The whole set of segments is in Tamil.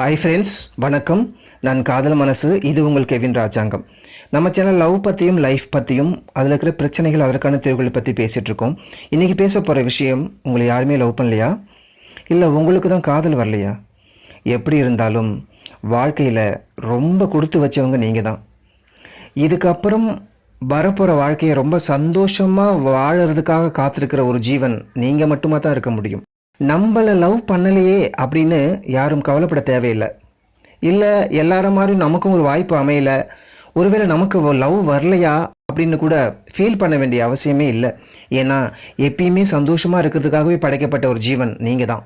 ஹாய் ஃப்ரெண்ட்ஸ், வணக்கம். நான் காதல் மனசு. இது உங்கள் kevinrajangam. நம்ம சேனல் லவ் பற்றியும் லைஃப் பற்றியும் அதில் இருக்கிற பிரச்சனைகள், அதற்கான தீர்வுகளை பற்றி பேசிகிட்ருக்கோம். இன்றைக்கி பேச போகிற விஷயம், உங்களை யாருமே லவ் பண்ணலையா, இல்லை உங்களுக்கு தான் காதல் வரலையா? எப்படி இருந்தாலும் வாழ்க்கையில் ரொம்ப கொடுத்து வச்சவங்க நீங்கள் தான். இதுக்கப்புறம் வரப்போகிற வாழ்க்கையை ரொம்ப சந்தோஷமாக வாழறதுக்காக காத்திருக்கிற ஒரு ஜீவன் நீங்கள் மட்டுமா தான் இருக்க முடியும். நம்மளை லவ் பண்ணலையே அப்படின்னு யாரும் கவலைப்பட தேவையில்லை. இல்லை எல்லாரும் மாதிரியும் நமக்கும் ஒரு வாய்ப்பு அமையலை, ஒருவேளை நமக்கு லவ் வரலையா அப்படின்னு கூட ஃபீல் பண்ண வேண்டிய அவசியமே இல்லை. ஏன்னா எப்பயுமே சந்தோஷமாக இருக்கிறதுக்காகவே படைக்கப்பட்ட ஒரு ஜீவன் நீங்கள் தான்.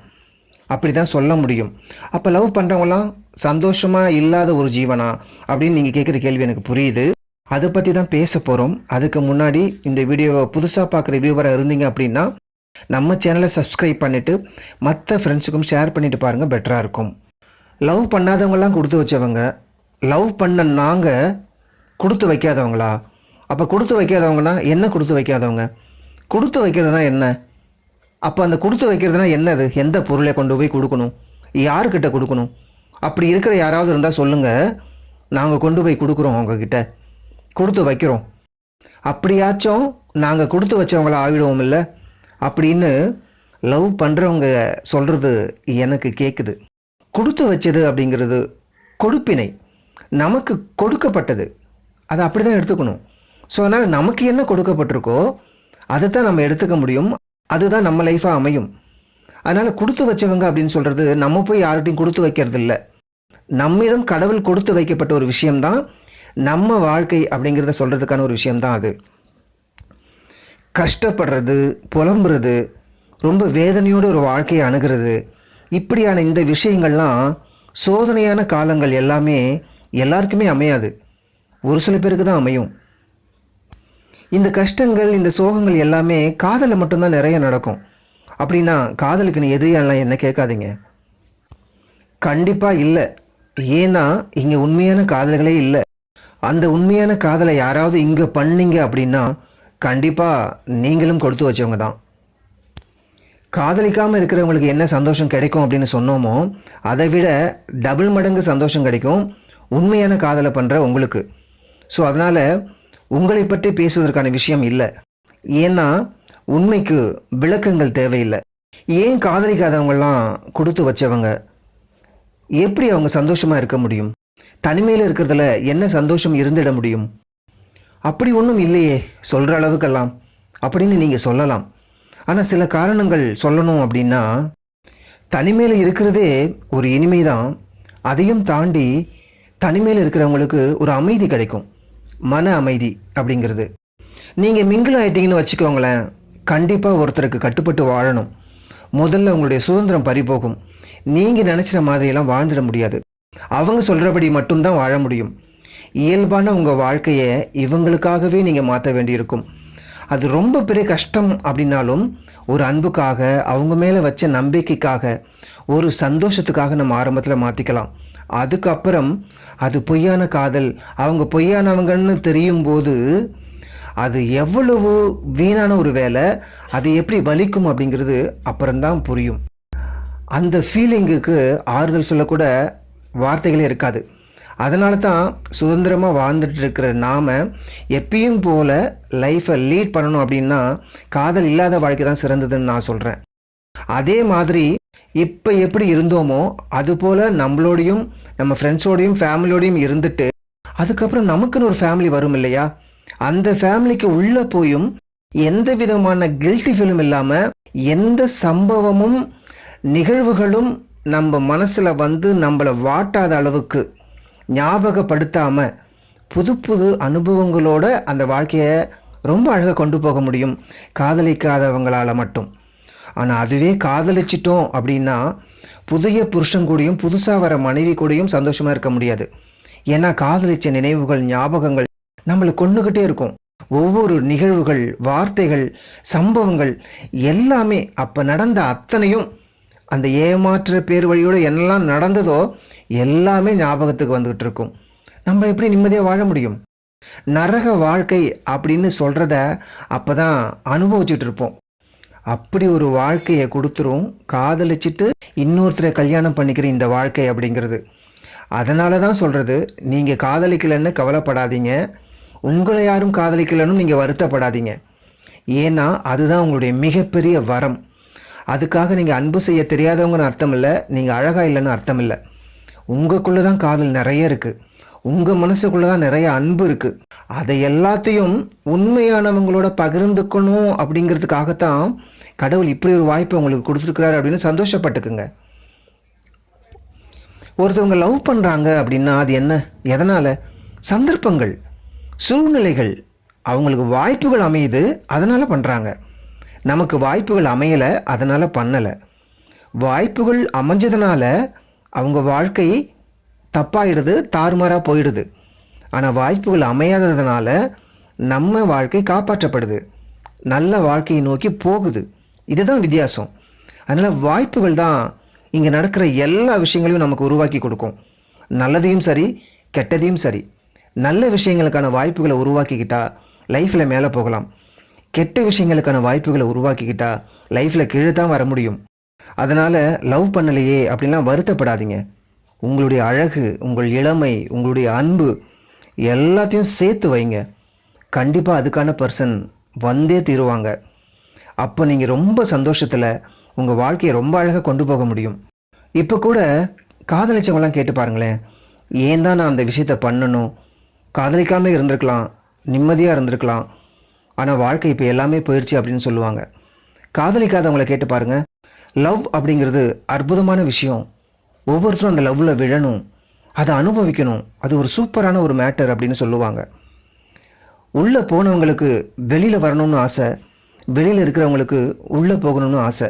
அப்படி தான் சொல்ல முடியும். அப்போ லவ் பண்ணுறவங்களாம் சந்தோஷமாக இல்லாத ஒரு ஜீவனா அப்படின்னு நீங்கள் கேட்குற கேள்வி எனக்கு புரியுது. அதை பற்றி தான் பேச போகிறோம். அதுக்கு முன்னாடி இந்த வீடியோவை புதுசாக பார்க்குற வியூவராக இருந்தீங்க அப்படின்னா நம்ம சேனலை சப்ஸ்கிரைப் பண்ணிவிட்டு மற்ற ஃப்ரெண்ட்ஸுக்கும் ஷேர் பண்ணிவிட்டு பாருங்கள், பெட்டராக இருக்கும். லவ் பண்ணாதவங்களாம் கொடுத்து வச்சவங்க, லவ் பண்ண நாங்கள் கொடுத்து வைக்காதவங்களா? அப்போ கொடுத்து வைக்காதவங்கன்னா என்ன? கொடுத்து வைக்காதவங்க கொடுத்து வைக்கிறதுனா என்ன? அப்போ அந்த கொடுத்து வைக்கிறதுனா என்னது? எந்த பொருளை கொண்டு போய் கொடுக்கணும், யாருக்கிட்ட கொடுக்கணும்? அப்படி இருக்கிற யாராவது இருந்தால் சொல்லுங்கள், நாங்கள் கொண்டு போய் கொடுக்குறோம், அவங்கக்கிட்ட கொடுத்து வைக்கிறோம். அப்படியாச்சும் நாங்கள் கொடுத்து வச்சவங்கள ஆகிடுவோம் இல்லை அப்படின்னு லவ் பண்ணுறவங்க சொல்கிறது எனக்கு கேட்குது. கொடுத்து வச்சது அப்படிங்கிறது கொடுப்பினை, நமக்கு கொடுக்கப்பட்டது, அதை அப்படி தான் எடுத்துக்கணும். ஸோ அதனால் நமக்கு என்ன கொடுக்கப்பட்டிருக்கோ அதை தான் நம்ம எடுத்துக்க முடியும், அதுதான் நம்ம லைஃபாக அமையும். அதனால் கொடுத்து வச்சவங்க அப்படின்னு சொல்கிறது நம்ம போய் யார்கிட்டையும் கொடுத்து வைக்கிறது இல்லை. நம்மிடம் கடவுள் கொடுத்து வைக்கப்பட்ட ஒரு விஷயம்தான் நம்ம வாழ்க்கை அப்படிங்கிறத சொல்கிறதுக்கான ஒரு விஷயம்தான் அது. கஷ்டப்படுறது, புலம்புறது, ரொம்ப வேதனையோடு ஒரு வாழ்க்கையை அணுகிறது, இப்படியான இந்த விஷயங்கள்லாம் சோதனையான காலங்கள் எல்லாமே எல்லாருக்குமே அமையாது, ஒரு சில பேருக்கு தான் அமையும். இந்த கஷ்டங்கள், இந்த சோகங்கள் எல்லாமே காதலில் மட்டும்தான் நிறைய நடக்கும். அப்படின்னா காதலுக்கு நீ எதிரியாலாம் என்ன கேட்காதீங்க, கண்டிப்பாக இல்லை. ஏன்னா இங்கே உண்மையான காதல்களே இல்லை. அந்த உண்மையான காதலை யாராவது இங்கே பண்ணீங்க அப்படின்னா கண்டிப்பாக நீங்களும் கொடுத்து வச்சவங்க தான். காதலிக்காமல் இருக்கிறவங்களுக்கு என்ன சந்தோஷம் கிடைக்கும் அப்படின்னு சொன்னோமோ அதை விட டபுள் மடங்கு சந்தோஷம் கிடைக்கும் உண்மையான காதலை பண்ணுற உங்களுக்கு. ஸோ அதனால் உங்களை பற்றி பேசுவதற்கான விஷயம் இல்லை. ஏன்னா உண்மைக்கு விளக்கங்கள் தேவையில்லை. ஏன் காதலிக்காதவங்களாம் கொடுத்து வச்சவங்க எப்படி அவங்க சந்தோஷமாக இருக்க முடியும்? தனிமையில் இருக்கிறதுல என்ன சந்தோஷம் இருந்திட முடியும்? அப்படி ஒன்றும் இல்லையே சொல்கிற அளவுக்கெல்லாம் அப்படின்னு நீங்கள் சொல்லலாம். ஆனால் சில காரணங்கள் சொல்லணும் அப்படின்னா, தனிமையில் இருக்கிறதே ஒரு இனிமை தான். அதையும் தாண்டி தனிமையில் இருக்கிறவங்களுக்கு ஒரு அமைதி கிடைக்கும், மன அமைதி அப்படிங்கிறது. நீங்கள் மிங்கிள் ஆகிட்டீங்கன்னு வச்சுக்கோங்களேன், கண்டிப்பாக ஒருத்தருக்கு கட்டுப்பட்டு வாழணும். முதல்ல உங்களுடைய சுதந்திரம் பறிபோகும். நீங்கள் நினச்சிற மாதிரியெல்லாம் வாழ்ந்துட முடியாது, அவங்க சொல்கிறபடி மட்டும்தான் வாழ முடியும். இயல்பான உங்கள் வாழ்க்கையை இவங்களுக்காகவே நீங்கள் மாற்ற வேண்டியிருக்கும். அது ரொம்ப பெரிய கஷ்டம் அப்படின்னாலும் ஒரு அன்புக்காக, அவங்க மேலே வச்ச நம்பிக்கைக்காக, ஒரு சந்தோஷத்துக்காக நம்ம ஆரம்பத்தில் மாற்றிக்கலாம். அதுக்கப்புறம் அது பொய்யான காதல், அவங்க பொய்யானவங்கன்னு தெரியும் போது அது எவ்வளவு வீணான ஒரு வேலை, அது எப்படி வலிக்கும் அப்படிங்கிறது அப்புறம்தான் புரியும். அந்த ஃபீலிங்குக்கு ஆறுதல் சொல்லக்கூட வார்த்தைகளே இருக்காது. அதனால தான் சுதந்திரமாக வாழ்ந்துட்டு இருக்கிற நாம் எப்பயும் போல் லைஃப்பை லீட் பண்ணணும் அப்படின்னா காதல் இல்லாத வாழ்க்கை தான் சிறந்ததுன்னு நான் சொல்கிறேன். அதே மாதிரி இப்போ எப்படி இருந்தோமோ அதுபோல் நம்மளோடையும் நம்ம ஃப்ரெண்ட்ஸோடையும் ஃபேமிலியோடையும் இருந்துட்டு அதுக்கப்புறம் நமக்குன்னு ஒரு ஃபேமிலி வரும் இல்லையா? அந்த ஃபேமிலிக்கு உள்ளே போயும் எந்த விதமான கில்ட்டி ஃபீலும் இல்லாமல், எந்த சம்பவமும் நிகழ்வுகளும் நம்ம மனசில் வந்து நம்மளை வாட்டாத அளவுக்கு ஞாபகப்படுத்தாமல் புது புது அனுபவங்களோட அந்த வாழ்க்கையை ரொம்ப அழகாக கொண்டு போக முடியும் காதலிக்காதவங்களால் மட்டும். ஆனால் அதுவே காதலிச்சிட்டோம் அப்படின்னா புதிய புருஷன் கூடயும் புதுசாக வர மனைவி கூடயும் சந்தோஷமாக இருக்க முடியாது. ஏன்னா காதலிச்ச நினைவுகள், ஞாபகங்கள் நம்மளை கொண்டுக்கிட்டே இருக்கும். ஒவ்வொரு நிகழ்வுகள், வார்த்தைகள், சம்பவங்கள் எல்லாமே அப்போ நடந்த அத்தனையும், அந்த ஏமாற்ற பேர் வழியோடு என்னெல்லாம் நடந்ததோ எல்லாமே ஞாபகத்துக்கு வந்துக்கிட்டு இருக்கும். நம்ம எப்படி நிம்மதியாக வாழ முடியும்? நரக வாழ்க்கை அப்படின்னு சொல்கிறத அப்போ தான் அனுபவிச்சுட்டு இருப்போம். அப்படி ஒரு வாழ்க்கையை கொடுத்துரும் காதலிச்சிட்டு இன்னொருத்தரை கல்யாணம் பண்ணிக்கிற இந்த வாழ்க்கை அப்படிங்கிறது. அதனால தான் சொல்கிறது, நீங்கள் காதலிக்கலைன்னு கவலைப்படாதீங்க, உங்களை யாரும் காதலிக்கலைன்னு நீங்கள் வருத்தப்படாதீங்க. ஏன்னா அதுதான் உங்களுடைய மிகப்பெரிய வரம். அதுக்காக நீங்கள் அன்பு செய்ய தெரியாதவங்கன்னு அர்த்தம் இல்லை, நீங்கள் அழகாக இல்லைன்னு அர்த்தம் இல்லை. உங்களுக்குள்ளே தான் காதல் நிறைய இருக்குது, உங்கள் மனசுக்குள்ளே தான் நிறைய அன்பு இருக்குது. அதை எல்லாத்தையும் உண்மையானவங்களோட பகிர்ந்துக்கணும் அப்படிங்கிறதுக்காகத்தான் கடவுள் இப்படி ஒரு வாய்ப்பை உங்களுக்கு கொடுத்துருக்குறாரு அப்படின்னு சந்தோஷப்பட்டுக்குங்க. ஒருத்தவங்க லவ் பண்ணுறாங்க அப்படின்னா அது என்ன, எதனால்? சந்தர்ப்பங்கள், சூழ்நிலைகள், அவங்களுக்கு வாய்ப்புகள் அமையுது, அதனால் பண்ணுறாங்க. நமக்கு வாய்ப்புகள் அமையலை, அதனால் பண்ணலை. வாய்ப்புகள் அமைஞ்சதுனால அவங்க வாழ்க்கை தப்பாயிடுது, தாறுமாறாக போயிடுது. ஆனால் வாய்ப்புகள் அமையாததுனால நம்ம வாழ்க்கை காப்பாற்றப்படுது, நல்ல வாழ்க்கையை நோக்கி போகுது. இதுதான் வித்தியாசம். அதனால் வாய்ப்புகள் தான் இங்கே நடக்கிற எல்லா விஷயங்களையும் நமக்கு உருவாக்கி கொடுக்கும். நல்லதையும் சரி, கெட்டதையும் சரி. நல்ல விஷயங்களுக்கான வாய்ப்புகளை உருவாக்கிக்கிட்டா லைஃப்பில் மேலே போகலாம். கெட்ட விஷயங்களுக்கான வாய்ப்புகளை உருவாக்கிக்கிட்டா லைஃப்பில் கீழே தான் வர முடியும். அதனால் லவ் பண்ணலையே அப்படின்லாம் வருத்தப்படாதீங்க. உங்களுடைய அழகு, உங்கள் இளமை, உங்களுடைய அன்பு எல்லாத்தையும் சேர்த்து வைங்க. கண்டிப்பாக அதுக்கான பர்சன் வந்தே தீருவாங்க. அப்போ நீங்கள் ரொம்ப சந்தோஷத்தில் உங்கள் வாழ்க்கையை ரொம்ப அழகாக கொண்டு போக முடியும். இப்போ கூட காதலிச்சவங்களாம் கேட்டு பாருங்களேன், ஏன் தான் நான் அந்த விஷயத்தை பண்ணணும், காதலிக்காமல் இருந்திருக்கலாம், நிம்மதியாக இருந்திருக்கலாம், ஆனால் வாழ்க்கை இப்போ எல்லாமே போயிடுச்சு அப்படின்னு சொல்லுவாங்க. காதலிக்காதவங்களை கேட்டு பாருங்கள், லவ் அப்படிங்கிறது அற்புதமான விஷயம். ஒவ்வொருத்தரும் அந்த லவ்வில் விழணும், அதை அனுபவிக்கணும், அது ஒரு சூப்பரான ஒரு மேட்டர் அப்படின்னு சொல்லுவாங்க. உள்ளே போனவங்களுக்கு வெளியில் வரணும்னு ஆசை, வெளியில் இருக்கிறவங்களுக்கு உள்ளே போகணும்னு ஆசை.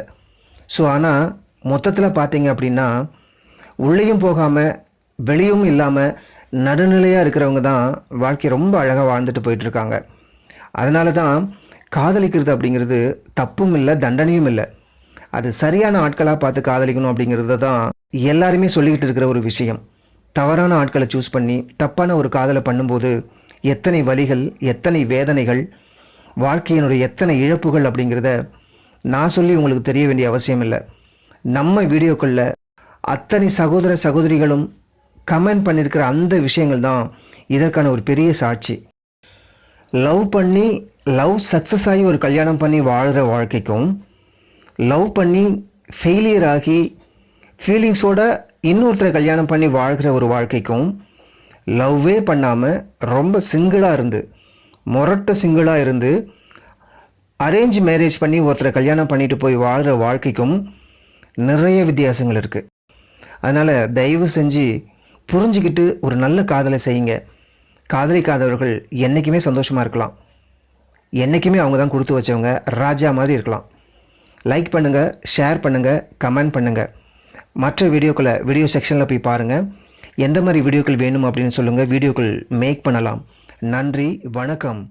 ஸோ ஆனால் மொத்தத்தில் பார்த்தீங்க அப்படின்னா உள்ளேயும் போகாமல் வெளியும் இல்லாமல் நடுநிலையாக இருக்கிறவங்க தான் வாழ்க்கையை ரொம்ப அழகாக வாழ்ந்துட்டு போயிட்டுருக்காங்க. அதனால தான் காதலிக்கிறது அப்படிங்கிறது தப்பும் இல்லை, தண்டனையும் இல்லை. அது சரியான ஆட்களாக பார்த்து காதலிக்கணும் அப்படிங்கிறது தான் எல்லாருமே சொல்லிக்கிட்டு இருக்கிற ஒரு விஷயம். தவறான ஆட்களை சூஸ் பண்ணி தப்பான ஒரு காதலை பண்ணும்போது எத்தனை வலிகள், எத்தனை வேதனைகள், வாழ்க்கையினுடைய எத்தனை இழப்புகள் அப்படிங்கிறத நான் சொல்லி உங்களுக்கு தெரிய வேண்டிய அவசியம் இல்லை. நம்ம வீடியோக்களில் அத்தனை சகோதர சகோதரிகளும் கமெண்ட் பண்ணியிருக்கிற அந்த விஷயங்கள் தான் இதற்கான ஒரு பெரிய சாட்சி. லவ் பண்ணி லவ் சக்ஸஸ் ஆகி ஒரு கல்யாணம் பண்ணி வாழ்கிற வாழ்க்கைக்கும், லவ் பண்ணி ஃபெயிலியர் ஆகி ஃபீலிங்ஸோட இன்னொருத்தரை கல்யாணம் பண்ணி வாழ்கிற ஒரு வாழ்க்கைக்கும், லவ்வே பண்ணாமல் ரொம்ப சிங்கிளாக இருந்து, மொரட்ட சிங்கிளாக இருந்து அரேஞ்ச் மேரேஜ் பண்ணி ஒருத்தரை கல்யாணம் பண்ணிட்டு போய் வாழ்கிற வாழ்க்கைக்கும் நிறைய வித்தியாசங்கள் இருக்குது. அதனால் தயவு செஞ்சு புரிஞ்சுக்கிட்டு ஒரு நல்ல காதலை செய்யுங்க. காதலிக்காதவர்கள் என்றைக்குமே சந்தோஷமாக இருக்கலாம். என்றைக்குமே அவங்க தான் கொடுத்து வச்சவங்க, ராஜா மாதிரி இருக்கலாம். லைக் பண்ணுங்கள், ஷேர் பண்ணுங்கள், கமெண்ட் பண்ணுங்கள். மற்ற வீடியோ செக்ஷனில் போய் பாருங்கள். எந்த மாதிரி வீடியோக்கள் வேணும் அப்படின்னு சொல்லுங்கள், வீடியோக்கள் மேக் பண்ணலாம். நன்றி, வணக்கம்.